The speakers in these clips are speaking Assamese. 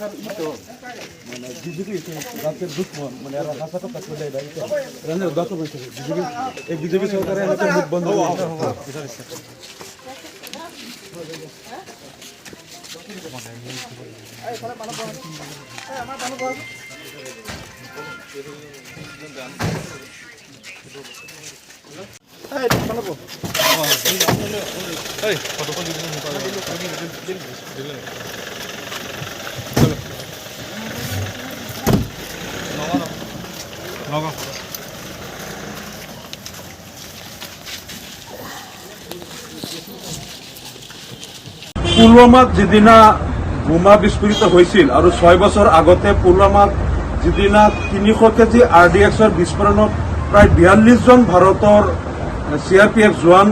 মানে বিজেপি রাজ্যের দুশ্মন মানে এরা হাসা কথা চলে যায় ডকুমেন্ট বিজেপি এই বিজেপি সরকারের এলাকার মুখ বন্ধ পুলৱামাত যিদিনা বোমা বিস্ফোৰিত হৈছিল আৰু 6 বছৰ আগতে পুলৱামাত যিদিনা 300 কেজি RDXৰ বিস্ফোৰণত প্ৰায় 42 জন ভাৰতৰ CRPF জোৱান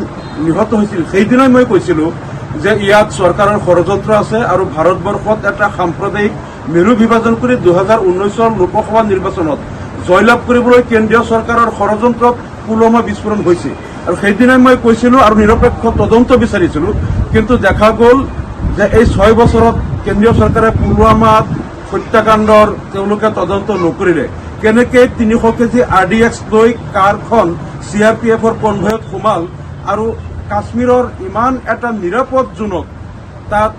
নিহত হৈছিল সেইদিনাই মই কৈছিলো যে ইয়াত চৰকাৰৰ ষড়যন্ত্ৰ আছে আৰু ভাৰতবৰ্ষত এটা সাম্প্ৰদায়িক মেৰু বিভাজন কৰি 2019 লোকসভা নিৰ্বাচনত জয়লাভ কৰিবলৈ কেন্দ্ৰীয় চৰকাৰৰ ষড়যন্ত্ৰত পুলৱামা বিস্ফোৰণ হৈছে আৰু সেইদিনাই মই কৈছিলো আৰু নিৰপেক্ষ তদন্ত বিচাৰিছিলো কিন্তু দেখা গ'ল যে এই 6 বছৰত কেন্দ্ৰীয় চৰকাৰে পুলৱামাত হত্যাকাণ্ডৰ তেওঁলোকে তদন্ত নকৰিলে কেনেকৈ 300 কেজি RDX লৈ কাৰখন CRPFৰ কনভয়ত সোমাল আৰু কাশ্মীৰৰ ইমান এটা নিৰাপদ জোনত তাত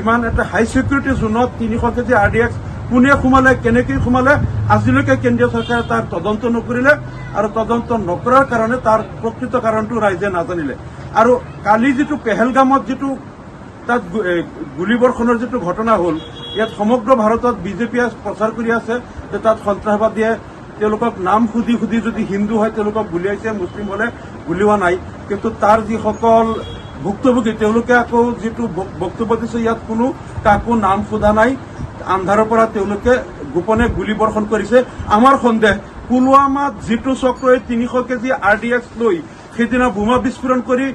ইমান এটা হাই সিকিউৰিটি জোনত 300 কেজি RDX কোনে সোমালে কেনেকৈ সোমালে আজিলৈকে কেন্দ্ৰীয় চৰকাৰে তাৰ তদন্ত নকৰিলে আৰু তদন্ত নকৰাৰ কাৰণে তাৰ প্ৰকৃত কাৰণটো ৰাইজে নাজানিলে আৰু কালি যিটো পেহেলগামত যিটো তাত গুলীবৰ্ষণৰ যিটো ঘটনা হ'ল ইয়াত সমগ্ৰ ভাৰতত বিজেপিয়ে প্ৰচাৰ কৰি আছে যে তাত সন্ত্ৰাসবাদীয়ে তেওঁলোকক নাম সুধি সুধি যদি হিন্দু হয় তেওঁলোকক গুলিয়াইছে মুছলিম হলে গুলিওৱা নাই কিন্তু তাৰ যিসকল ভুক্তভোগী তেওঁলোকে আকৌ যিটো বক্তব্য দিছে ইয়াত কোনো কাকো নাম সোধা নাই আন্ধাৰৰ পৰা তেওঁলোকে গোপনে গুলীবৰ্ষণ কৰিছে আমাৰ সন্দেহ পুলৱামাত যিটো চক্ৰই 300 কেজি RDX লৈ সেইদিনা বোমা বিস্ফোৰণ কৰি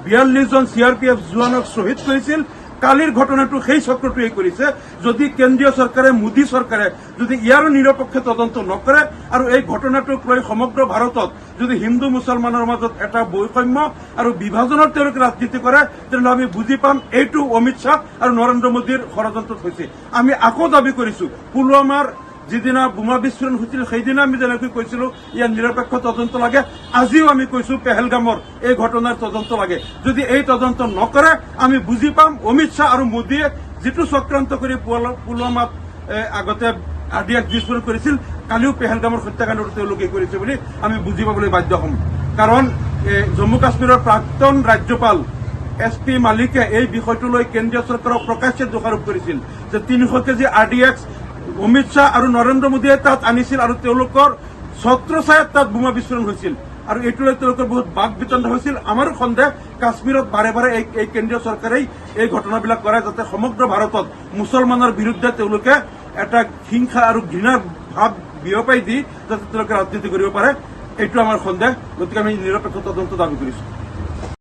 42 জন CRPF জোৱানক শ্বহীদ কৰিছিল কালিৰ ঘটনাটো সেই চক্ৰটোৱে কৰিছে যদি কেন্দ্ৰীয় চৰকাৰে মোদী চৰকাৰে যদি ইয়াৰ নিৰপেক্ষ তদন্ত নকৰে আৰু এই ঘটনাটোক লৈ সমগ্ৰ ভাৰতত যদি হিন্দু মুছলমানৰ মাজত এটা বৈষম্য আৰু বিভাজনৰ তেওঁলোকে ৰাজনীতি কৰে তেনেহ'লে আমি বুজি পাম এইটো অমিত শ্বাহ আৰু নৰেন্দ্ৰ মোদীৰ ষড়যন্ত্ৰত হৈছে আমি আকৌ দাবী কৰিছো পুলৱামাৰ যিদিনা বোমা বিস্ফোৰণ হৈছিল সেইদিনা আমি যেনেকৈ কৈছিলো ইয়াৰ নিৰপেক্ষ তদন্ত লাগে আজিও আমি কৈছো পেহেলগামৰ এই ঘটনাৰ তদন্ত লাগে যদি এই তদন্ত নকৰে আমি বুজি পাম অমিত শ্বাহ আৰু মোদীয়ে যিটো চক্ৰান্ত কৰি পুলৱামাত আগতে RDX বিস্ফোৰণ কৰিছিল কালিও পেহেলগামৰ হত্যাকাণ্ডটো তেওঁলোকে কৰিছে বুলি আমি বুজি পাবলৈ বাধ্য হ'ম কাৰণ জম্মু কাশ্মীৰৰ প্ৰাক্তন ৰাজ্যপাল SP মালিকে এই বিষয়টো লৈ কেন্দ্ৰীয় চৰকাৰক প্ৰকাশ্যে দোষাৰোপ কৰিছিল যে 300 কেজি RDX অমিত শ্বাহ আৰু নৰেন্দ্ৰ মোদীয়ে তাত আনিছিল আৰু তেওঁলোকৰ ছত্ৰছায়াত তাত বোমা বিস্ফোৰণ হৈছিল আৰু এইটো লৈ তেওঁলোকৰ বহুত বাক বিতণ্ড হৈছিল আমাৰো সন্দেহ কাশ্মীৰত বাৰে বাৰে এই কেন্দ্ৰীয় চৰকাৰেই এই ঘটনাবিলাক কৰে যাতে সমগ্ৰ ভাৰতত মুছলমানৰ বিৰুদ্ধে তেওঁলোকে এটা হিংসা আৰু ঘৃণাৰ ভাৱ বিয়পাই দি যাতে তেওঁলোকে ৰাজনীতি কৰিব পাৰে এইটো আমাৰ সন্দেহ গতিকে আমি নিৰপেক্ষ তদন্ত দাবী কৰিছো